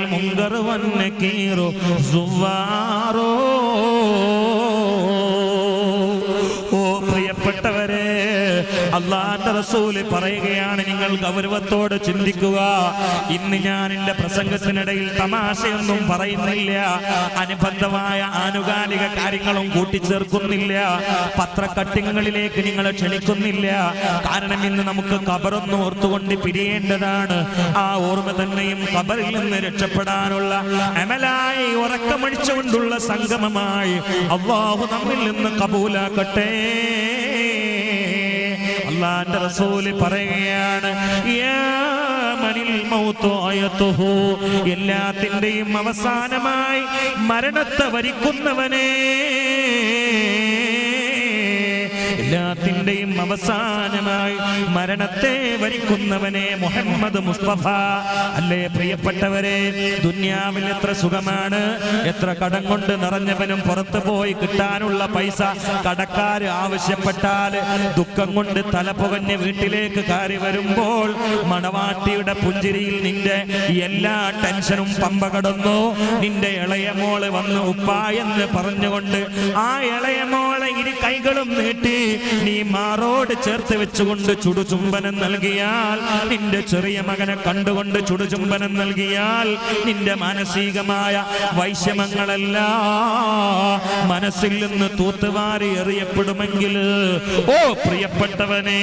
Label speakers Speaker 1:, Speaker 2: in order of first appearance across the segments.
Speaker 1: المنكر والنكير زوار. ഓ പ്രിയപ്പെട്ടവരെ, അല്ലാഹുവിന്റെ റസൂല് പറയുകയാണ്, നിങ്ങൾ ഗൗരവത്തോടെ ചിന്തിക്കുക. ഇന്ന് ഞാൻ എന്റെ പ്രസംഗത്തിനിടയിൽ തമാശയൊന്നും പറയുന്നില്ല, അനുബന്ധമായ ആനുകാലിക കാര്യങ്ങളും കൂട്ടിച്ചേർക്കുന്നില്ല, പത്രക്കട്ടിങ്ങുകളിലേക്ക് നിങ്ങളെ ക്ഷണിക്കുന്നില്ല. കാരണം ഇന്ന് നമുക്ക് ഖബറൊന്ന് ഓർത്തുകൊണ്ട് പിരിയേണ്ടതാണ്. ആ ഓർമ്മ തന്നെയും ഖബറിൽ നിന്ന് രക്ഷപ്പെടാനുള്ള അമലായി ഉറക്കമഴിച്ചുകൊണ്ടുള്ള സംഗമമായി അല്ലാഹു നമ്മിൽ നിന്ന് കബൂലാക്കട്ടെ. അല്ലാഹുവിന്റെ റസൂല് പറയുകയാണ്, എല്ലാത്തിന്റെയും അവസാനമായി മരണത്തെ വരിക്കുന്നവനെ, എല്ലാത്തിന്റെയും അവസാനമായി മരണത്തെ വരിക്കുന്നവനെ മുഹമ്മദ് മുസ്തഫ. അല്ലേ പ്രിയപ്പെട്ടവരെ, ദുനിയാവിൽ എത്ര സുഖമാണ്, എത്ര കടം കൊണ്ട് നിറഞ്ഞവനും പുറത്തു പോയി കിട്ടാനുള്ള പൈസ കടക്കാര് ആവശ്യപ്പെട്ടാൽ ദുഃഖം കൊണ്ട് തലപുകഞ്ഞ് വീട്ടിലേക്ക് കയറി വരുമ്പോൾ മണവാട്ടിയുടെ പുഞ്ചിരിയിൽ നിന്റെ എല്ലാ ടെൻഷനും പമ്പ കടന്നു. നിന്റെ ഇളയ മോള് വന്ന് ഉപ്പായെന്ന് പറഞ്ഞുകൊണ്ട് ആ ഇളയ മോളെ ഇരു കൈകളും നീട്ടി നീ മാറോട് ചേർത്ത് വെച്ചുകൊണ്ട് ചുടുചുംബനം നൽകിയാൽ, നിന്റെ ചെറിയ മകനെ കണ്ടുകൊണ്ട് ചുടുചുംബനം നൽകിയാൽ, നിന്റെ മാനസികമായ വൈഷമ്യങ്ങളെല്ലാം മനസ്സിൽ നിന്ന് തൂത്തുവാരി എറിയപ്പെടുമെങ്കിൽ, ഓ പ്രിയപ്പെട്ടവനെ,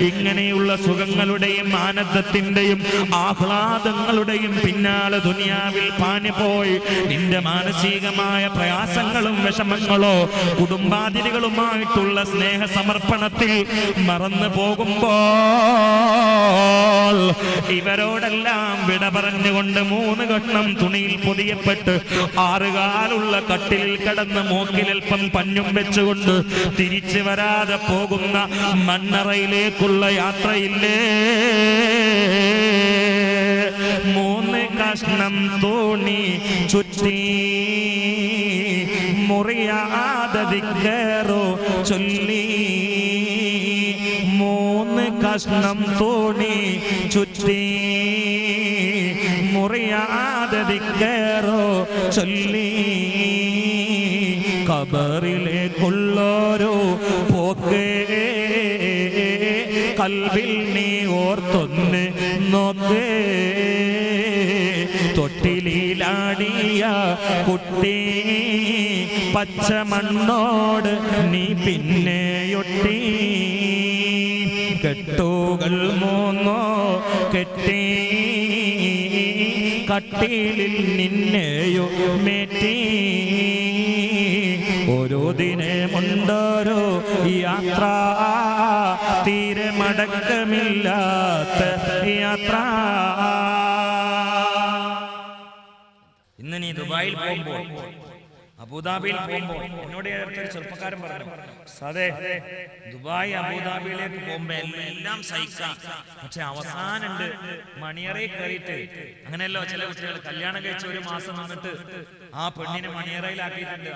Speaker 1: ഇങ്ങനെയുള്ള സുഖങ്ങളുടെയും ആനന്ദത്തിന്റെയും ആഹ്ലാദങ്ങളുടെയും പിന്നാലെ ദുനിയാവിൽ പാഞ്ഞു പോയി നിന്റെ മാനസികമായ പ്രയാസങ്ങളും വിഷമങ്ങളോ കുടുംബാതിഥികളുമായിട്ടുള്ള സ്നേഹ സമർപ്പണത്തിൽ മറന്നു പോകുമ്പോൾ ഇവരോടെല്ലാം വിട പറഞ്ഞുകൊണ്ട് 3 കഷ്ണം തുണിയിൽ പൊതിയപ്പെട്ട് 6 കാലുള്ള കട്ടിലിൽ കിടന്ന് മൂക്കിലൽപ്പം പഞ്ഞും വെച്ചുകൊണ്ട് തിരിച്ചു വരാതെ പോകുന്ന മണ്ണറയിലേക്കുള്ള യാത്രയില്ലേ, 3 കഷ്ണം തുണി ചുറ്റി മുറിയാതെ ദിക്റോ ചൊല്ലി, 3 കഷ്ണം തുണി ചുറ്റി മുറിയാതെ ദിക്റോ ചൊല്ലി, ഖബറിലേക്കുള്ളോരോ പോക്കേ കൽബിൽ നീ ഓർത്തൊന്ന് നോക്കേ, തൊട്ടിലാടിയ കുട്ടി പച്ച മണ്ണോട് നീ പിന്നെയൊട്ടി, കെട്ടുകൾ 3 കെട്ടി കട്ടിലിൽ നിന്നെയോ മേറ്റി, ഓരോ ദിനമുണ്ടോരോ യാത്ര, തീരെ മടക്കമില്ലാത്ത യാത്ര. ഇന്ന് നീ ദുബായിൽ പോകുമ്പോൾ, അബുദാബിയിൽ പോകുമ്പോൾ, എന്നോട് ഒരു ചെറുപ്പക്കാരൻ പറഞ്ഞു, അതെ ദുബായ് അബുദാബിയിലേക്ക് പോകുമ്പോ എല്ലാം സഹിക്കാം, പക്ഷെ അവസാനുണ്ട് മണിയറയിൽ കയറിയിട്ട്. അങ്ങനെയല്ലോ ചില കുട്ടികൾ കല്യാണം കഴിച്ച് 1 മാസം നിന്നിട്ട് ആ പെണ്ണിനെ മണിയറയിലാക്കിയിട്ടുണ്ട്.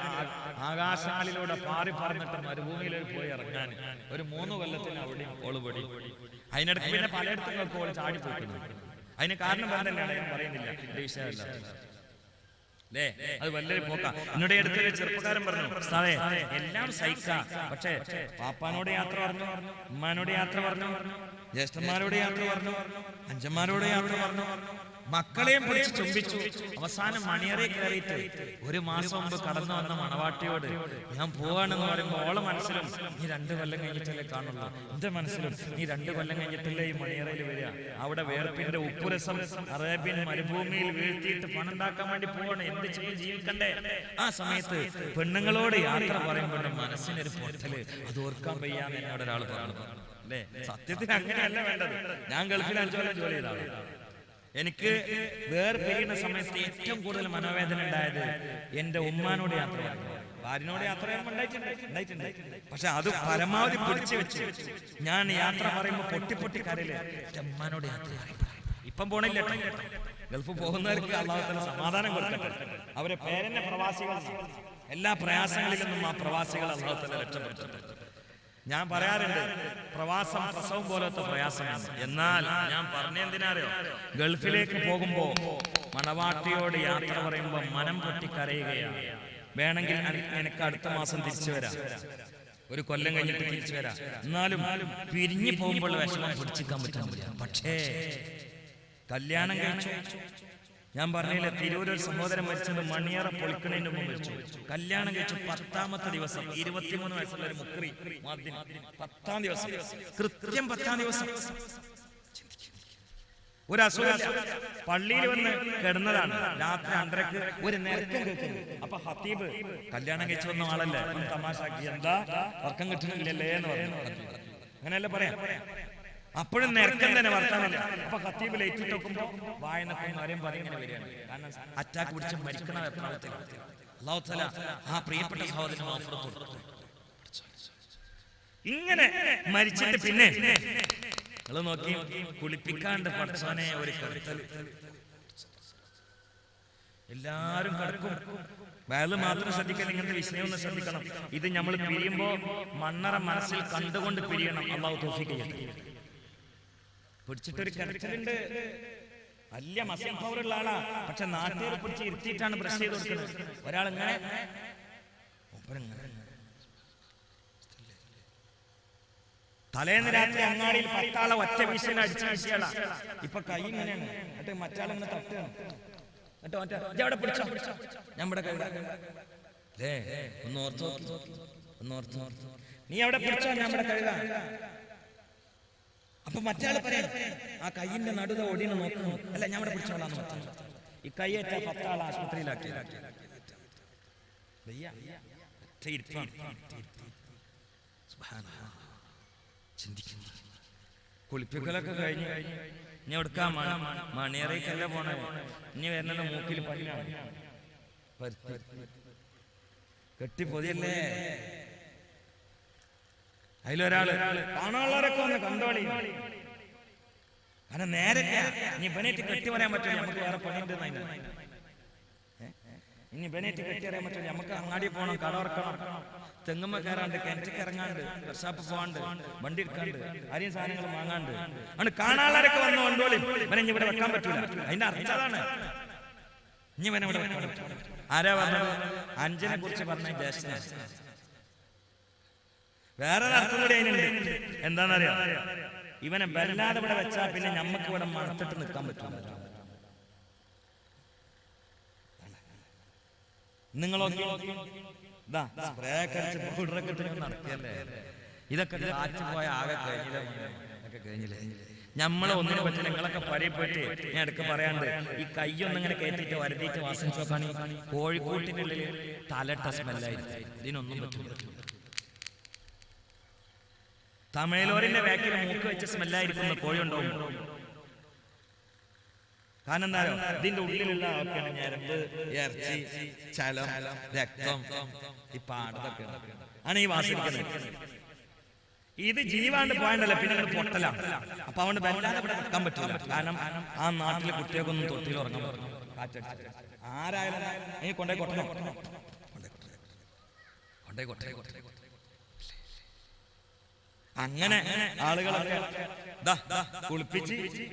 Speaker 1: ആകാശങ്ങളിലൂടെ പാറി പറന്നിട്ട് മരുഭൂമിയിലേക്ക് പോയി ഇറങ്ങാൻ ഒരു 3 കൊല്ലത്തിന് അവിടെ ഓളുപടി. അതിനിടയ്ക്ക് പിന്നെ പലയിടത്തും ഓൾ ചാടിപ്പോയിട്ടുണ്ട്. അതിന് കാരണം പറഞ്ഞല്ലാണ് ഞാൻ പറയുന്നില്ല, വിഷയമല്ല അല്ലേ, അത് വലിയൊരു പോക്ക. എന്നോട് അടുത്തൊരു ചെറുപ്പക്കാരൻ പറഞ്ഞു, സാറേ എല്ലാം സഹിക്കാം, പക്ഷേ പാപ്പാനോട് യാത്ര പറഞ്ഞു, ഉമ്മാനോട് യാത്ര പറഞ്ഞു, ജ്യേഷ്ഠന്മാരോട് യാത്ര പറഞ്ഞു, അഞ്ചന്മാരോട് യാത്ര പറഞ്ഞു, മക്കളെയും പിടിച്ച് ചുംബിച്ചു. അവസാനം മണിയറയിൽ കയറിയിട്ട് 1 മാസം മുമ്പ് കടന്നു വന്ന മണവാട്ടിയോട് ഞാൻ പോവാണെന്ന് പറയുമ്പോൾ ഓളെ മനസ്സിലും നീ 2 കൊല്ലം കഴിഞ്ഞിട്ടല്ലേ കാണുള്ളൂ, എന്റെ മനസ്സിലും നീ 2 കൊല്ലം കഴിഞ്ഞിട്ടല്ലേ ഈ മണിയറയിൽ വരിക, അവിടെ വേർപ്പിന്റെ ഉപ്പുരസം അറേബ്യൻ മരുഭൂമിയിൽ വീഴ്ത്തിയിട്ട് പണം ഉണ്ടാക്കാൻ വേണ്ടി പോവാണ്, എന്ത് ചെയ്ത് ജീവിക്കണ്ടേ. ആ സമയത്ത് പെണ്ണുങ്ങളോട് യാത്ര പറയുമ്പോൾ മനസ്സിനൊരു പൊട്ടല്, അത് ഓർക്കാൻ വയ്യാന്ന് എന്നോട് ഒരാൾ പറഞ്ഞു. അല്ലേ, സത്യത്തിൽ അങ്ങനെയല്ല വേണ്ടത്. ഞാൻ ഗൾഫിൽ 5 കൊല്ലം ജോലി ചെയ്താണ്. എനിക്ക് വേർപിരിയുന്ന സമയത്ത് ഏറ്റവും കൂടുതൽ മനോവേദന ഉണ്ടായത് എന്റെ ഉമ്മാനോട് യാത്ര പറയുമ്പോൾ. ഭാര്യനോട് യാത്ര ചെയ്യുമ്പോൾ ഉണ്ടായിട്ടുണ്ട്, പക്ഷെ അത് പരമാവധി പിടിച്ചു വെച്ച് ഞാൻ യാത്ര പറയുമ്പോൾ പൊട്ടി കരയില് എന്റെ ഉമ്മാനോട് യാത്ര പറയുമ്പോൾ. ഇപ്പം പോണില്ല, ഗൾഫ് പോകുന്നവർക്ക് അല്ലാഹു തആല സമാധാനം കൊടുക്കട്ടെ. അവരെ പേരെന്നെ പ്രവാസികൾ, എല്ലാ പ്രയാസങ്ങളിൽ നിന്നും ആ പ്രവാസികൾ അല്ലാഹു തആല രക്ഷപ്പെടുത്തട്ടെ. ഞാൻ പറയാറുണ്ട് പ്രവാസം പ്രസവം പോലത്തെ പ്രയാസമാണ്. എന്നാൽ ഞാൻ പറഞ്ഞെന്തിനാറിയോ, ഗൾഫിലേക്ക് പോകുമ്പോ മണവാട്ടിയോട് യാത്ര പറയുമ്പോ മനം പൊട്ടിക്കരയുകയാണ്. വേണമെങ്കിൽ എനിക്ക് അടുത്ത മാസം തിരിച്ചു വരാം, ഒരു കൊല്ലം കഴിഞ്ഞിട്ട് തിരിച്ചു വരാം. എന്നാലും പിരിഞ്ഞു പോകുമ്പോൾ വിഷമം പിടിച്ചിക്കാൻ പറ്റില്ല. പക്ഷേ കല്യാണം കഴിച്ചു, ഞാൻ പറഞ്ഞില്ല, തിരൂരൊരു സഹോദരൻ മരിച്ചത് മണിയറ പൊളിക്കണേന്റെ മുമ്പ് മരിച്ചു. കല്യാണം കഴിച്ചു 10ാമത്തെ ദിവസം 23 വയസ്സുള്ള ഒരു മുക്രി 10ാം ദിവസം, കൃത്യം 10ാം ദിവസം ഒരു അസുഖം പള്ളിയിൽ വന്ന് കിടന്നതാണ്. രാത്രി 2:30 ഒരു നേരത്തെ കേൾക്കുന്നു. അപ്പൊ ഹത്തീബ് കല്യാണം കഴിച്ചു വന്ന ആളല്ലേ, തമാശാക്കി എന്താ വർക്കം കിട്ടുന്നില്ലല്ലേ എന്ന് പറഞ്ഞു. അങ്ങനെയല്ല പറയാം. അപ്പോഴും നേരത്തെ തന്നെ വർത്താനല്ല. അപ്പൊ ഹത്തീബ് ലൈറ്റ് നോക്കുമ്പോ വായനക്കും ആരെയും പറയുന്നത് വരികയാണ്. കാരണം അറ്റാക്ക് പിടിച്ച് മരിക്കണ എത്രാമത്തിലാണ്. അല്ലാഹു തആല ആ പ്രിയപ്പെട്ട സഹോദരന് മാഫറത്ത് കൊടുത്തു. ഇങ്ങനെ മരിച്ചിട്ട് പിന്നെ നിങ്ങൾ നോക്കി കുളിപ്പിക്കാണ്ട് പടച്ചോനെ ഒരു കടത്തൽ. എല്ലാരും കടക്കും. വയല് മാത്രം ശ്രദ്ധിക്കാൻ, ഇങ്ങനത്തെ വിഷയം ഒന്ന് ശ്രദ്ധിക്കണം. ഇത് നമ്മൾ പിരിയുമ്പോ മണ്ണറ മനസ്സിൽ കണ്ടുകൊണ്ട് പിരിയണം. അല്ലാഹു തൗഫീഖ് ചെയ്യട്ടെ. പിടിച്ചിട്ടൊരു കടത്തലുണ്ട്, വലിയ മസിൽ പവറുള്ള ആളാ. പക്ഷെ നാട്ടുകാർ പിടിച്ച് ഇരുത്തിയിട്ടാണ് ബ്രഷ് ചെയ്ത് കൊടുക്കുന്നത്. ഒരാൾ ഇങ്ങനെ തലേന്ന് രാത്രി അങ്ങാടിയിൽ 10 ആളെ ഒറ്റ വീശിന് അടിച്ചു വീശിയാളാ. ഇപ്പൊ കൈ ഇങ്ങനെയാണ്, എന്നിട്ട് മറ്റാളിങ്ങനെ തട്ടുകയാണ്. എന്നിട്ട് അവിടെ പിടിച്ചോ, നമ്മുടെ കൈ ഒന്ന് ഓർത്തോ, നീ അവിടെ പിടിച്ചോ, നമ്മുടെ കഴുക. അപ്പൊ മറ്റാള് പറയാം, ആ കൈയിന്റെ നടുത ഒടിനെ നോക്കുന്നു. അല്ല, ഞാൻ ഇവിടെ പിടിച്ചോളാന്ന് പറഞ്ഞു. ഈ കൈയേറ്റ 10 ആളെ ആശുപത്രിയിലാക്കി. കുളിപ്പിക്കലൊക്കെ കഴിഞ്ഞ് ഇനി എടുക്കാൻ മണിയറയ്ക്കല്ല പോണേ. ഇനി വരുന്നത് മൂക്കിൽ പല്ലാണ്, കെട്ടി പൊതിയല്ലേ. അതിലൊരാള് കാണാനുള്ളവരൊക്കെ ഒന്ന് കണ്ടോളി. കാരണം നേരെ ഇനി ബനേറ്റ് കെട്ടി പറയാൻ പറ്റില്ല, നമുക്ക് വേറെ പണിയുണ്ട്. ഇനി ബനേറ്റ് കെട്ടി അറിയാൻ പറ്റില്ല, നമുക്ക് അങ്ങാടി പോകണം, കടവർക്കണം, തെങ്ങുമ്മ കയറാണ്ട്, കിണറ്റിക്ക് ഇറങ്ങാണ്ട്, വർഷാപ്പ് പോവാണ്ട്, വണ്ടി എടുക്കാണ്ട്, അരിയും സാധനങ്ങൾ വാങ്ങാണ്ട്. ആണ് കാണാനുള്ളവരൊക്കെ വന്ന് കൊണ്ടോളി. ഇവനെ ഇനി ഇവിടെ വെക്കാൻ പറ്റൂല. അതിന്റെ അർത്ഥം അതാണ്. ഇനി ഇവനെ ഇവിടെ വെക്കാൻ പറ്റൂല. ആരാ പറഞ്ഞത്? 5നെ കുറിച്ച് പറഞ്ഞ ജ്യേഷ്ഠനാണ്. വേറൊരു അർത്ഥം കൂടി അതിനുണ്ട്. എന്താണെന്നറിയാം, ഇവനെ വല്ലാതെ ഇവിടെ വെച്ചാ പിന്നെ നമ്മക്ക് ഇവിടെ മണത്തിട്ട് നിൽക്കാൻ പറ്റില്ല. നിങ്ങളൊക്കെ നടത്തിയല്ലേ, ഇതൊക്കെ കാറ്റ് പോയ ആകെ കഴിഞ്ഞില്ലേ. നമ്മളെ ഒന്നിനെ പറ്റില്ല. നിങ്ങളൊക്കെ പരിയപ്പെട്ട് ഞാൻ ഇടയ്ക്ക് പറയാണ്ട്, ഈ കയ്യൊന്നിങ്ങനെ കയറ്റിട്ട് വരുത്തിയിട്ട് വാസനിച്ച് നോക്കാണ്. കോഴിക്കോട്ടിനുള്ളിൽ തലട്ട സ്മെല്ലായിരിക്കും. ഇതിനൊന്നും പറ്റില്ല. തമിഴോരിന്റെ ബാക്കിൽ മൂക്ക് വെച്ച സ്മെല്ലായിരിക്കുന്ന കോഴി ഉണ്ടാവും. കാരണം എന്താ, ഇതിന്റെ ഉള്ളിലുള്ള ഞരമ്പ്, ഇറച്ചി, ചലം, രക്തം, ഈ പാടത്തൊക്കെ ആണ് ഈ വാസിക്കുന്നത്. ഇത് ജീവാണ്ട് പോയണ്ടല്ലോ, പിന്നെ പൊട്ടലാണ്. അപ്പൊ അതുകൊണ്ട് വല്ലാതെ ഇവിടെ വെക്കാൻ പറ്റില്ല. കാരണം ആ നാട്ടിലെ കുട്ടികൾക്കൊന്നും തൊട്ടിൽ ഉറങ്ങാൻ പറ്റും. കാറ്റടിച്ച് ആരായാലും കൊണ്ടേ കൊട്ടണം, അങ്ങനെ ആളുകളൊക്കെ കുളിപ്പിച്ച്